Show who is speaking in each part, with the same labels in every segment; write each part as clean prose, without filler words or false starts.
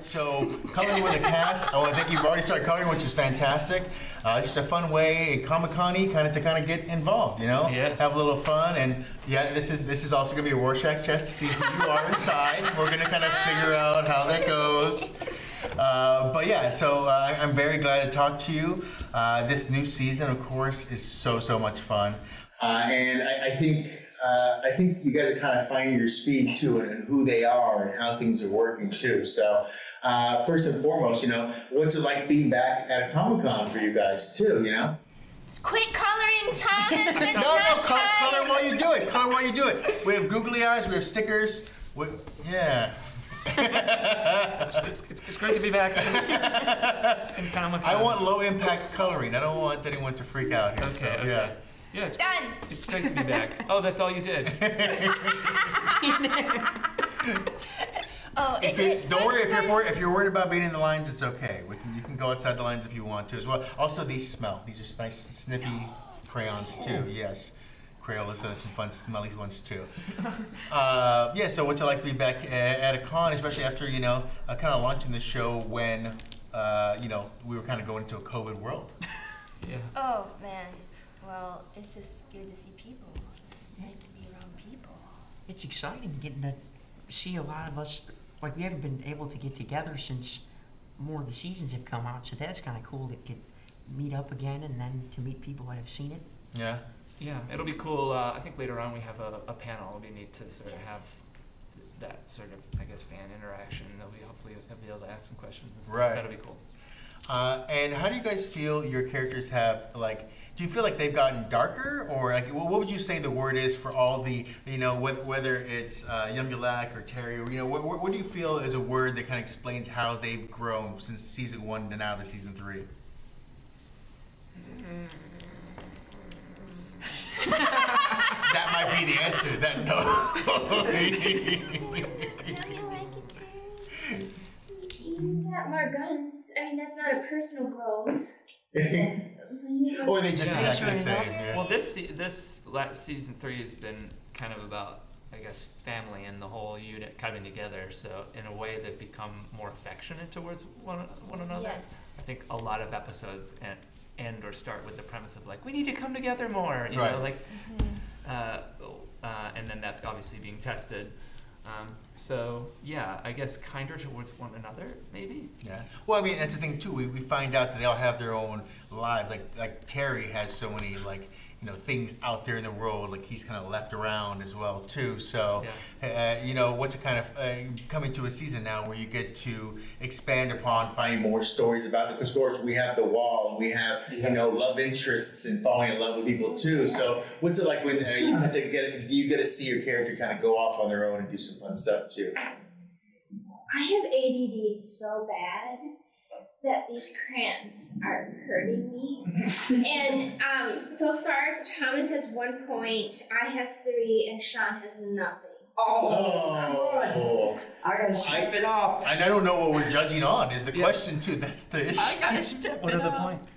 Speaker 1: So coloring with a cast. Oh, I think you've already started coloring, which is fantastic. It's just a fun way, Comic-Con-y, to get involved.
Speaker 2: Yes.
Speaker 1: Have a little fun, and yeah, this is also gonna be a Rorschach test to see who you are inside. We're gonna kind of figure out how that goes. But yeah, so I'm very glad to talk to you. This new season, of course, is so much fun, and I think you guys are kind of finding your speed too, and who they are and how things are working too. So first and foremost, what's it like being back at a Comic-Con for you guys too?
Speaker 3: Quit coloring, Thomas. It's
Speaker 1: No,
Speaker 3: not
Speaker 1: color
Speaker 3: time.
Speaker 1: while you do it. Color while you do it. We have googly eyes. We have stickers. Yeah.
Speaker 2: It's great to be back in Comic-Con.
Speaker 1: I want low impact coloring. I don't want anyone to freak out here.
Speaker 2: Okay,
Speaker 1: so,
Speaker 2: okay.
Speaker 1: Yeah.
Speaker 2: Yeah, it's
Speaker 3: Done.
Speaker 2: It's great to be back. Oh, that's all you did.
Speaker 3: Oh,
Speaker 1: Don't worry if you're worried about being in the lines. It's okay. You can go outside the lines if you want to as well. Also, these smell. These are nice sniffy crayons too. Yes, Crayolas has some fun smelly ones too. Yeah. So what's it like to be back at a con, especially after kind of launching the show when we were kind of going into a COVID world.
Speaker 2: Yeah.
Speaker 3: Oh man. Well, it's just good to see people. It's nice to be around people.
Speaker 4: It's exciting getting to see a lot of us. Like, we haven't been able to get together since more of the seasons have come out, so that's kind of cool to meet up again and then to meet people that have seen it.
Speaker 1: Yeah.
Speaker 2: Yeah, it'll be cool. I think later on we have a panel. It'll be neat to sort of have that sort of, I guess, fan interaction. They'll be hopefully be able to ask some questions and stuff.
Speaker 1: Right.
Speaker 2: That'll be cool.
Speaker 1: And how do you guys feel your characters have, do you feel like they've gotten darker, or what would you say the word is for all the, whether it's Yumulak or Terry, or what do you feel is a word that kind of explains how they've grown since season 1 to now to season 3? That might be the answer to that. No.
Speaker 3: You like it too? You got more guns. I mean, that's not a personal growth.
Speaker 1: Or they just
Speaker 2: Yeah.
Speaker 1: exactly the same. Yeah.
Speaker 2: Well, this last season 3 has been kind of about, I guess, family and the whole unit coming together. So in a way, they've become more affectionate towards one another.
Speaker 3: Yes.
Speaker 2: I think a lot of episodes end or start with the premise of we need to come together more. You
Speaker 1: Right.
Speaker 2: know, and then that obviously being tested. So yeah, I guess kinder towards one another, maybe.
Speaker 1: Yeah. Well, I mean, that's the thing too. We find out that they all have their own lives. Like Terry has so many things out there in the world. Like he's kind of left around as well too. So, what's it kind of coming to a season now where you get to expand upon finding more stories about the, because of course we have the wall, and we have love interests and falling in love with people too. So what's it like when you get to see your character kind of go off on their own and do some fun stuff too?
Speaker 5: I have ADD so bad that these crayons are hurting me. And so far, Thomas has 1 point, I have 3, and Sean has nothing.
Speaker 4: Oh. I gotta step it off.
Speaker 1: And I don't know what we're judging on is the question too. That's the issue.
Speaker 4: I gotta step
Speaker 2: What
Speaker 4: it
Speaker 2: are the
Speaker 4: up.
Speaker 2: points?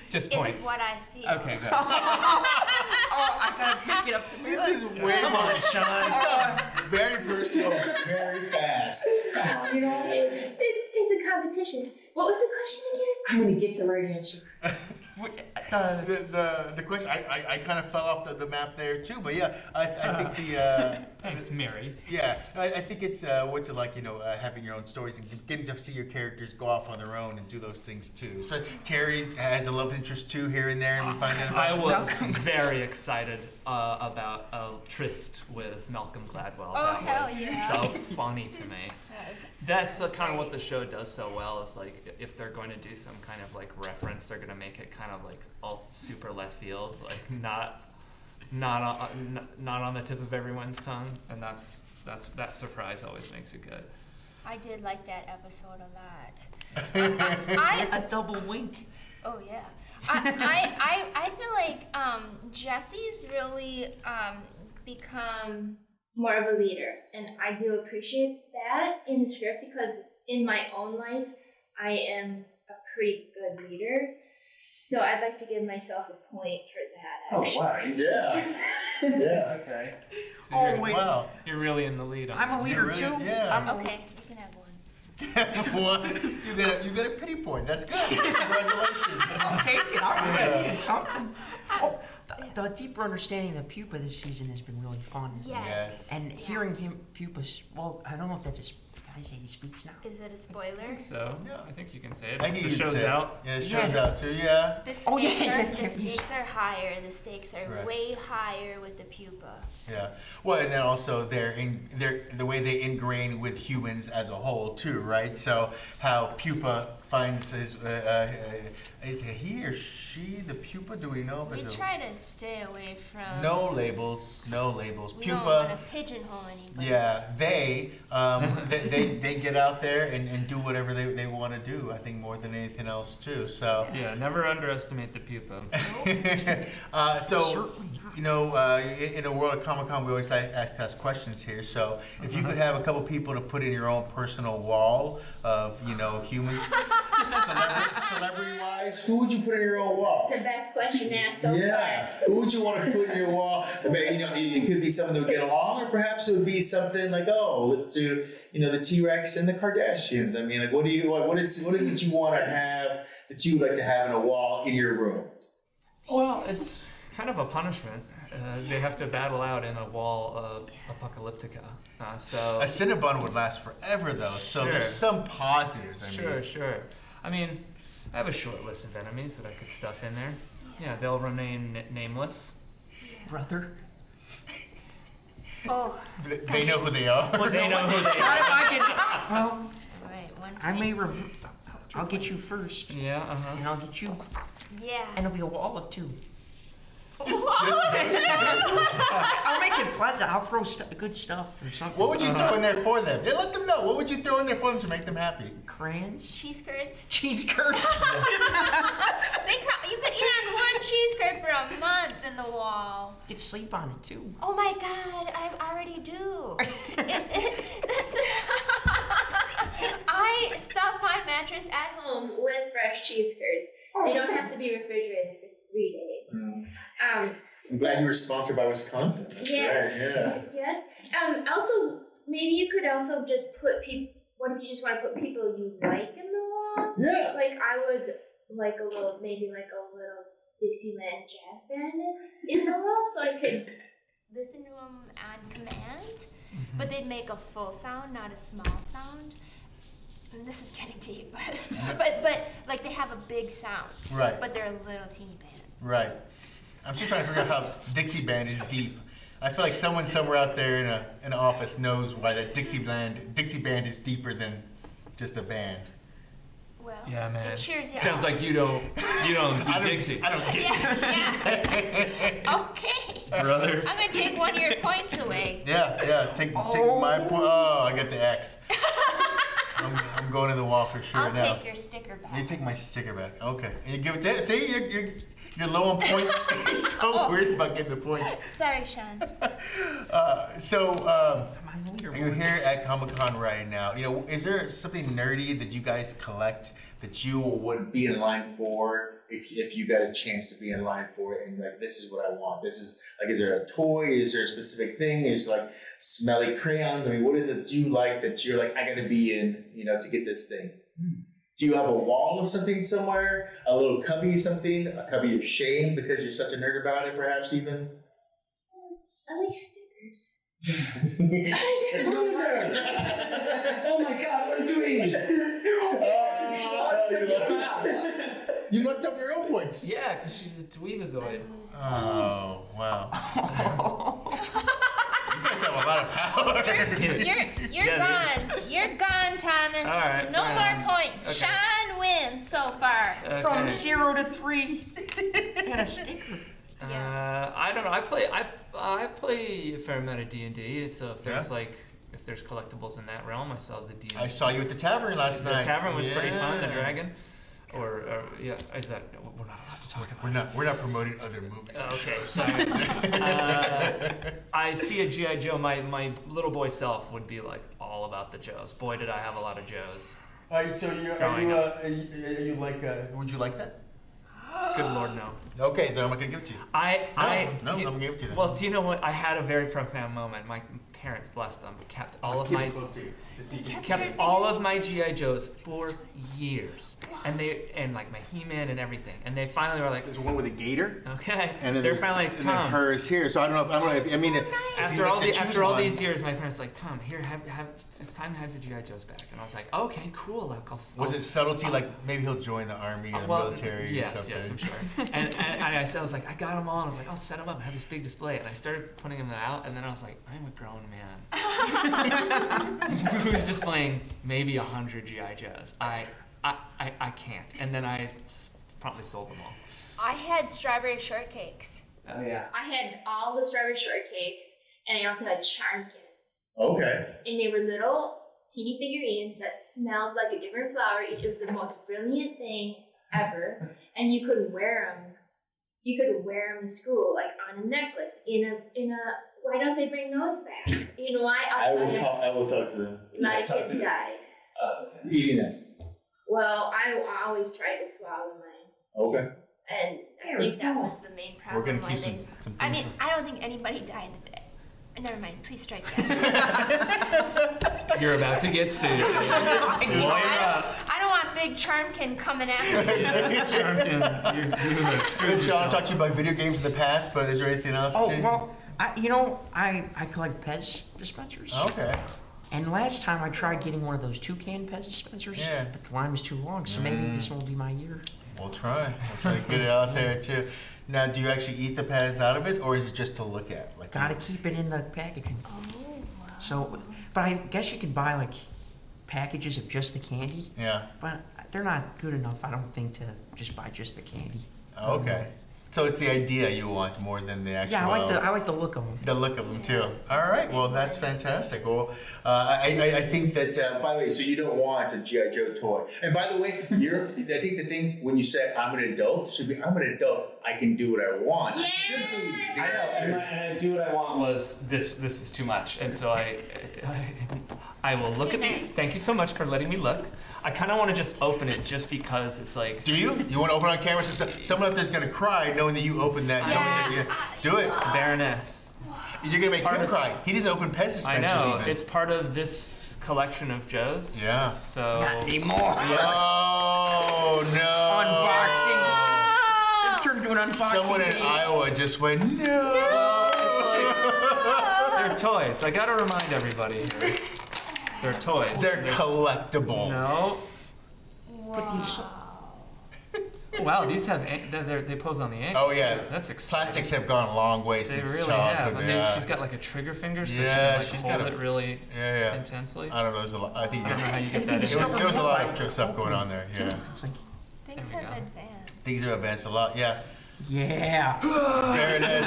Speaker 2: Just
Speaker 3: It's
Speaker 2: points.
Speaker 3: what I feel.
Speaker 2: Okay, good.
Speaker 4: Oh, I gotta pick it up to me.
Speaker 1: This is way
Speaker 2: Come on, Sean.
Speaker 1: very personal, very fast.
Speaker 5: It's a competition. What was the question again?
Speaker 4: I'm gonna get the right answer.
Speaker 1: The question, I kind of fell off the map there too, but yeah, I think the
Speaker 2: Thanks, Mary.
Speaker 1: yeah, I think it's what's it like, having your own stories and getting to see your characters go off on their own and do those things too. So Terry's has a love interest too here and there, and we find out
Speaker 2: I
Speaker 1: about
Speaker 2: was very excited about a tryst with Malcolm Gladwell.
Speaker 3: Oh,
Speaker 2: That
Speaker 3: hell
Speaker 2: was
Speaker 3: yeah.
Speaker 2: so funny to me. That's kind of what the show does so well. Is if they're going to do some kind of reference, they're going to make it kind of all super left field, not on the tip of everyone's tongue, and that surprise always makes it good.
Speaker 3: I did like that episode a lot.
Speaker 4: A double wink.
Speaker 3: Oh yeah. I feel like Jesse's really become
Speaker 5: More of a leader. And I do appreciate that in the script because in my own life, I am a pretty good leader. So I'd like to give myself a point for that, actually.
Speaker 1: Yeah. Yeah.
Speaker 2: Okay. So
Speaker 4: Oh,
Speaker 2: you're,
Speaker 4: wait.
Speaker 1: Wow.
Speaker 2: you're really in the lead on
Speaker 4: I'm a
Speaker 2: this.
Speaker 4: leader
Speaker 1: really-
Speaker 4: too.
Speaker 1: yeah.
Speaker 4: I'm a-
Speaker 3: okay. You can have one.
Speaker 1: Well, you get a pity point. That's good. Congratulations.
Speaker 4: I'll take it. I'll take it. Something. Oh, the deeper understanding of the pupa this season has been really fun.
Speaker 5: Yes.
Speaker 4: And hearing him pupas. Well, I don't know if that's can I say he speaks now?
Speaker 5: Is it a spoiler?
Speaker 2: So
Speaker 1: Yeah.
Speaker 2: I think you can say it.
Speaker 1: I think
Speaker 2: The
Speaker 1: you could
Speaker 2: show's
Speaker 1: say it.
Speaker 2: out.
Speaker 1: Yeah, the show's out too. Yeah.
Speaker 5: The stakes,
Speaker 4: Oh, yeah,
Speaker 5: the stakes are higher. The stakes are
Speaker 1: Right.
Speaker 5: way higher with the pupa.
Speaker 1: Yeah. Well, and then also the way they ingrain with humans as a whole too, right? So how pupa finds his is it he or she the pupa? Do we know if
Speaker 5: We
Speaker 1: it's
Speaker 5: try to stay away from.
Speaker 1: no labels? No labels.
Speaker 5: We don't want
Speaker 1: Pupa.
Speaker 5: to pigeonhole anybody.
Speaker 1: Yeah, they get out there and do whatever they want to do. I think more than anything else too. So.
Speaker 2: Yeah, never underestimate the pupa.
Speaker 1: So,
Speaker 4: Certainly not.
Speaker 1: you know, in a world of Comic-Con, we always ask questions here. So, if you could have a couple people to put in your own personal wall of, you know, humans, celebrity-wise, who would you put in your own wall?
Speaker 5: It's the best question asked so
Speaker 1: Yeah, who would you want to put in your wall? I mean, you know, it could be someone that would get along, or perhaps it would be something like, oh, let's do, you know, the T-Rex and the Kardashians. I mean, like, what is it you want to have that you would like to have in a wall in your room?
Speaker 2: Well, it's kind of a punishment. They have to battle out in a wall of apocalyptica. So
Speaker 1: A Cinnabon would last forever, though, so
Speaker 2: Sure.
Speaker 1: there's some positives. I mean,
Speaker 2: Sure. I mean, I have a short list of enemies that I could stuff in there. Yeah, they'll remain nameless.
Speaker 4: Brother.
Speaker 5: Oh,
Speaker 1: they know who they are.
Speaker 2: Well, they know who they
Speaker 4: Not
Speaker 2: are.
Speaker 4: if I can. Well,
Speaker 5: right. One.
Speaker 4: I may. I'll get you first,
Speaker 2: Yeah,
Speaker 4: and I'll get you,
Speaker 5: Yeah.
Speaker 4: and it'll be a wall of two.
Speaker 1: Just
Speaker 4: I'll make it pleasant. I'll throw good stuff or something.
Speaker 1: what would you throw in there for them? Yeah, let them know. What would you throw in there for them to make them happy?
Speaker 4: Crayons,
Speaker 5: Cheese curds.
Speaker 4: cheese curds.
Speaker 5: You could eat on one cheese curd for a month in the wall.
Speaker 4: You could sleep on it too.
Speaker 5: Oh my god, I already do. I stuff my mattress at home with fresh cheese curds. They don't have to be refrigerated for 3 days.
Speaker 1: I'm glad you were sponsored by Wisconsin. That's
Speaker 5: Yes.
Speaker 1: right, yeah.
Speaker 5: Yes. Also, maybe you could also just put people. What if you just want to put people you like in the wall?
Speaker 1: Yeah.
Speaker 5: Like I would like a little Dixieland jazz band in the wall, so I could listen to them on command. But they'd make a full sound, not a small sound. And this is getting deep, but like they have a big sound,
Speaker 1: Right.
Speaker 5: but they're a little teeny band.
Speaker 1: Right. I'm still trying to figure out how Dixie Band is deep. I feel like someone somewhere out there in an office knows why that Dixie Band is deeper than just a band.
Speaker 5: Well,
Speaker 2: Yeah, man.
Speaker 5: it cheers you
Speaker 2: Sounds
Speaker 5: up.
Speaker 2: like you don't do Dixie,
Speaker 1: I don't get
Speaker 5: Yeah. Okay.
Speaker 2: brother.
Speaker 5: I'm gonna take one of your points away.
Speaker 1: Yeah. Take my point. Oh, I got the X. I'm going to the wall for sure
Speaker 5: I'll
Speaker 1: now.
Speaker 5: take your sticker back.
Speaker 1: You take my sticker back. Okay. And you give it to. See, you're low on points. He's so weird about getting the points.
Speaker 5: Sorry, Sean.
Speaker 1: So.
Speaker 4: I'm on the
Speaker 1: You're
Speaker 4: leaderboard.
Speaker 1: here at Comic-Con right now. You know, is there something nerdy that you guys collect that you would be in line for if you got a chance to be in line for it? And like, this is what I want. This is like, is there a toy? Is there a specific thing? Is like smelly crayons? I mean, what is it you like that you're like, I gotta be in, you know, to get this thing? Do you have a wall of something somewhere? A little cubby of something? A cubby of shame because you're such a nerd about it, perhaps even?
Speaker 5: I like stickers.
Speaker 6: Oh my god, what are you doing?
Speaker 1: You looked up your own points.
Speaker 2: Yeah, because she's a dweebazoid.
Speaker 1: Oh, wow. You guys have a lot of power.
Speaker 5: You're
Speaker 2: Yeah,
Speaker 5: gone. You're gone, Thomas.
Speaker 2: All right,
Speaker 5: no
Speaker 2: fine.
Speaker 5: more points.
Speaker 2: Okay.
Speaker 5: Sean wins so far.
Speaker 4: From
Speaker 2: Okay.
Speaker 4: 0 to 3. And a sticker.
Speaker 2: I don't know. I play a fair amount of D&D. So if there's if there's collectibles in that realm, I saw the D&D.
Speaker 1: I saw you at the tavern last
Speaker 2: The
Speaker 1: night.
Speaker 2: tavern was pretty fun. The
Speaker 1: Yeah.
Speaker 2: dragon, or yeah, is that we're not allowed to talk about?
Speaker 1: We're not promoting other movies.
Speaker 2: Okay, sorry. I see a G.I. Joe. My little boy self would be like all about the Joes. Boy, did I have a lot of Joes.
Speaker 1: So
Speaker 2: Growing
Speaker 1: are you like? Would you like that?
Speaker 2: Good Lord, no.
Speaker 1: Okay, then I'm not gonna give it to you. I'm gonna give it to you then.
Speaker 2: Well, do you know what? I had a very profound moment. My parents, bless them, kept all of my GI Joes for years, and like my He-Man and everything. And they finally were like,
Speaker 1: There's one with a gator.
Speaker 2: okay.
Speaker 1: And then
Speaker 2: They're finally like,
Speaker 1: and then
Speaker 2: Tom.
Speaker 1: hers here. So I don't know if I mean.
Speaker 2: After all these years, my parents like, Tom, here, have it's time to have your GI Joes back. And I was like, okay, cool.
Speaker 1: Was it subtlety? Like maybe he'll join the army or the military or something.
Speaker 2: Yes, I'm sure. and I was like, I got them all. And I was like, I'll set them up and have this big display. And I started putting them out. And then I was like, I'm a grown man who's displaying maybe 100 GI Joes. I can't. And then I promptly sold them all.
Speaker 3: I had strawberry shortcakes.
Speaker 2: Oh yeah.
Speaker 5: I had all the strawberry shortcakes, and I also had charmkins.
Speaker 1: Okay.
Speaker 5: And they were little teeny figurines that smelled like a different flower. It was the most brilliant thing ever, and you could wear them. You could wear them to school, like on a necklace. In a. Why don't they bring those back? You know why?
Speaker 1: I will talk to them.
Speaker 5: My kids died.
Speaker 1: Easy then.
Speaker 5: Well, I always tried to swallow mine,
Speaker 1: Okay.
Speaker 5: and I think that was the main
Speaker 1: We're
Speaker 5: problem.
Speaker 1: gonna keep some
Speaker 3: I
Speaker 1: things.
Speaker 3: mean, I don't think anybody died today. Never mind. Please strike that.
Speaker 2: You're about to get sued. Lawyer up.
Speaker 3: I don't want Big Charmkin coming after me.
Speaker 2: Charmkin, you have screwed
Speaker 1: Did Sean
Speaker 2: yourself.
Speaker 1: talk to you about video games in the past, but is there anything else?
Speaker 4: Oh,
Speaker 1: too?
Speaker 4: well, I collect Pez dispensers.
Speaker 1: Okay.
Speaker 4: And last time I tried getting one of those toucan Pez dispensers,
Speaker 1: Yeah.
Speaker 4: but the line was too long, so maybe this will be my year.
Speaker 1: We'll try. We'll try to get it out there too. Now, do you actually eat the Pez out of it, or is it just to look at? Like
Speaker 4: Gotta keep it in the packaging.
Speaker 3: Oh, wow.
Speaker 4: So, but I guess you could buy like packages of just the candy,
Speaker 1: Yeah.
Speaker 4: but they're not good enough, I don't think, to just buy just the candy.
Speaker 1: Okay. So it's the idea you want more than the actual.
Speaker 4: Yeah, I like the look of them.
Speaker 1: The look of them too. All right. Well, that's fantastic. Well, I think that. By the way, so you don't want a GI Joe toy. And by the way, I think the thing when you say I'm an adult should be I'm an adult. I can do what I want.
Speaker 5: Yeah.
Speaker 1: Should be.
Speaker 2: And do what I want was this is too much, and so I will look at these. Thank you so much for letting me look. I kind of want to just open it just because it's like.
Speaker 1: Do you? You want to open on camera so someone out there's gonna cry knowing that you opened that? Do it.
Speaker 2: Baroness.
Speaker 1: You're gonna make him cry. He doesn't open Pez dispensers
Speaker 2: I know.
Speaker 1: even.
Speaker 2: It's part of this collection of Joes.
Speaker 1: Yeah.
Speaker 2: So.
Speaker 4: Not anymore.
Speaker 1: Oh no!
Speaker 4: Unboxing. It turned into an unboxing.
Speaker 1: Someone in
Speaker 4: video.
Speaker 1: Iowa just went no.
Speaker 2: It's like they're toys. I gotta remind everybody here. They're toys.
Speaker 1: They're collectible.
Speaker 2: No.
Speaker 4: But these,
Speaker 2: Wow, these have they pose on the ankle.
Speaker 1: Oh yeah,
Speaker 2: too. That's exciting.
Speaker 1: Plastics have gone a long way
Speaker 2: They
Speaker 1: since
Speaker 2: really
Speaker 1: childhood.
Speaker 2: have. I mean,
Speaker 1: yeah.
Speaker 2: she's got like a trigger finger, so
Speaker 1: Yeah,
Speaker 2: she can
Speaker 1: she's
Speaker 2: like hold
Speaker 1: got a-
Speaker 2: it really
Speaker 1: yeah.
Speaker 2: intensely.
Speaker 1: I don't know. There's a lot. I think
Speaker 2: I don't know how you get that
Speaker 4: It's
Speaker 2: in.
Speaker 1: there was a lot of stuff going on there. Yeah,
Speaker 4: it's like,
Speaker 3: Things
Speaker 2: There we
Speaker 3: have
Speaker 2: go.
Speaker 3: advanced.
Speaker 1: things are advanced a lot. Yeah,
Speaker 4: yeah.
Speaker 1: there it is.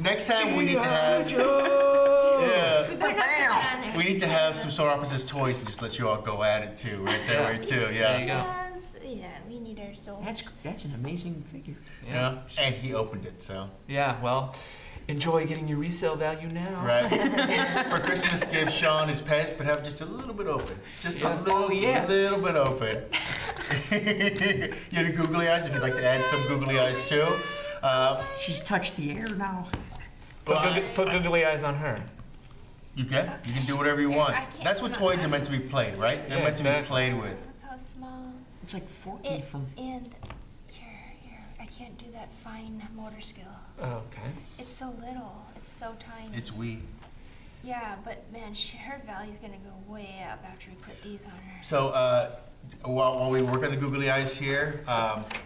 Speaker 1: Next time we need to have. Yeah.
Speaker 3: We better not put it on there.
Speaker 1: We need to have some solar opposites toys and just let you all go at it too, right there,
Speaker 2: Yeah.
Speaker 1: right too.
Speaker 2: There you
Speaker 1: Yeah.
Speaker 2: go.
Speaker 3: Yes, yeah, we need our soul.
Speaker 4: That's an amazing figure.
Speaker 1: Yeah. And he opened it, so.
Speaker 2: Yeah, well, enjoy getting your resale value now.
Speaker 1: Right. For Christmas, give Sean his Pez, but have just a little bit open. Just
Speaker 2: Yeah.
Speaker 1: a little,
Speaker 4: Oh, yeah.
Speaker 1: little bit open. You have googly eyes if you'd like to add some googly eyes too.
Speaker 4: She's touched the air now.
Speaker 2: Put googly eyes on her.
Speaker 1: You can do whatever you want.
Speaker 3: I can't-
Speaker 1: That's what toys are meant to be played, right? They're
Speaker 2: Yeah,
Speaker 1: meant to be
Speaker 2: exactly.
Speaker 1: played with.
Speaker 3: Look how small.
Speaker 4: It's like Forky
Speaker 3: It,
Speaker 4: from.
Speaker 3: and here, I can't do that fine motor skill.
Speaker 2: Oh, okay.
Speaker 3: It's so little. It's so tiny.
Speaker 1: It's we.
Speaker 3: Yeah, but man, her value's gonna go way up after we put these on her.
Speaker 1: So while we work on the googly eyes here,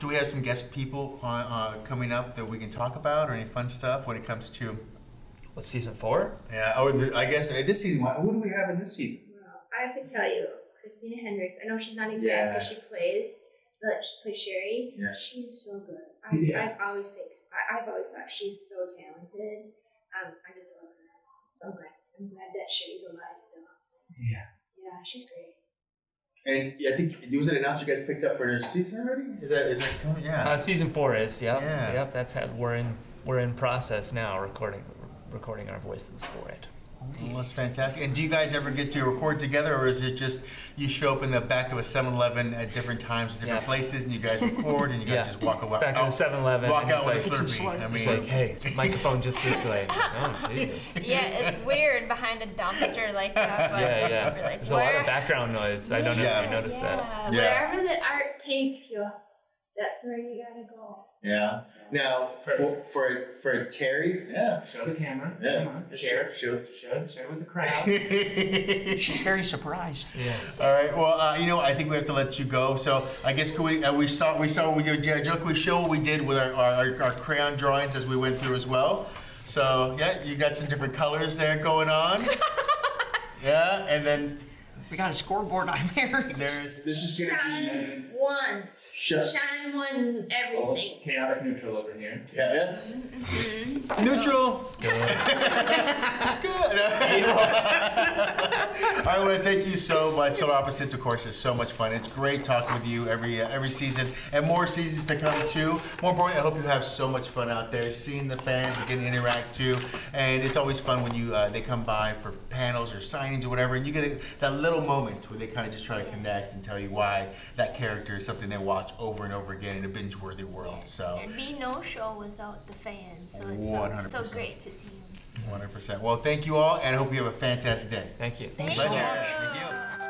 Speaker 1: do we have some guest people coming up that we can talk about, or any fun stuff when it comes to?
Speaker 2: What's season 4?
Speaker 1: Yeah. Oh, I guess this season. What do we have in this season?
Speaker 5: Well, I have to tell you, Christina Hendricks. I know she's not in
Speaker 1: Yeah.
Speaker 5: cast as she plays, but she plays Sherry.
Speaker 1: Yeah.
Speaker 5: She is so good.
Speaker 6: Yeah.
Speaker 5: I've always thought she's so talented. I just love her. So I'm glad that Sherry's alive still.
Speaker 6: Yeah.
Speaker 5: Yeah, she's great.
Speaker 1: And I think was it announced you guys picked up for another season already? Is that coming? Yeah.
Speaker 2: Season 4 is. Yep.
Speaker 1: Yeah.
Speaker 2: Yep. That's how we're in process now, recording our voices for it.
Speaker 1: Well, that's fantastic. And do you guys ever get to record together, or is it just you show up in the back of a 7-Eleven at different times, different places, and you guys record, and you guys just walk away?
Speaker 2: It's back in the 7-Eleven.
Speaker 1: Walk out with a
Speaker 2: it's like,
Speaker 1: Slurpee. I
Speaker 2: it's
Speaker 1: mean,
Speaker 2: like, hey, microphone just this way. Oh, Jesus.
Speaker 3: Yeah, it's weird behind a dumpster like that, but
Speaker 2: Yeah.
Speaker 3: we're like,
Speaker 2: There's a lot of background noise. I don't know if you noticed that.
Speaker 1: Yeah.
Speaker 5: Wherever the art takes you, that's where you gotta go.
Speaker 1: Yeah. Now, for Terry. Yeah.
Speaker 2: Show the camera.
Speaker 1: Yeah.
Speaker 2: Come on. Share with the crowd.
Speaker 4: She's very surprised.
Speaker 2: Yes.
Speaker 1: All right. Well, I think we have to let you go. So I guess can we saw what we did. Yeah, Joe, can we show what we did with our crayon drawings as we went through as well? So yeah, you got some different colors there going on. Yeah, and then
Speaker 4: We got a scoreboard on there.
Speaker 1: there's just gonna be.
Speaker 5: Shine one. Shine one everything.
Speaker 2: Chaotic neutral over here.
Speaker 1: Yes. Neutral. Good. I want to thank you so much. Solar Opposites, of course, is so much fun. It's great talking with you every season, and more seasons to come too. More importantly, I hope you have so much fun out there, seeing the fans and getting to interact too. And it's always fun when they come by for panels or signings or whatever, and you get that little moment where they kind of just try to connect and tell you why that character is something they watch over and over again in a binge-worthy world. So.
Speaker 3: There'd be no show without the fans, so it's
Speaker 1: 100%.
Speaker 3: so great to see them.
Speaker 1: 100%. Well, thank you all, and I hope you have a fantastic day.
Speaker 2: Thank you.
Speaker 3: Thank
Speaker 1: Pleasure.
Speaker 3: you.
Speaker 1: Thank you.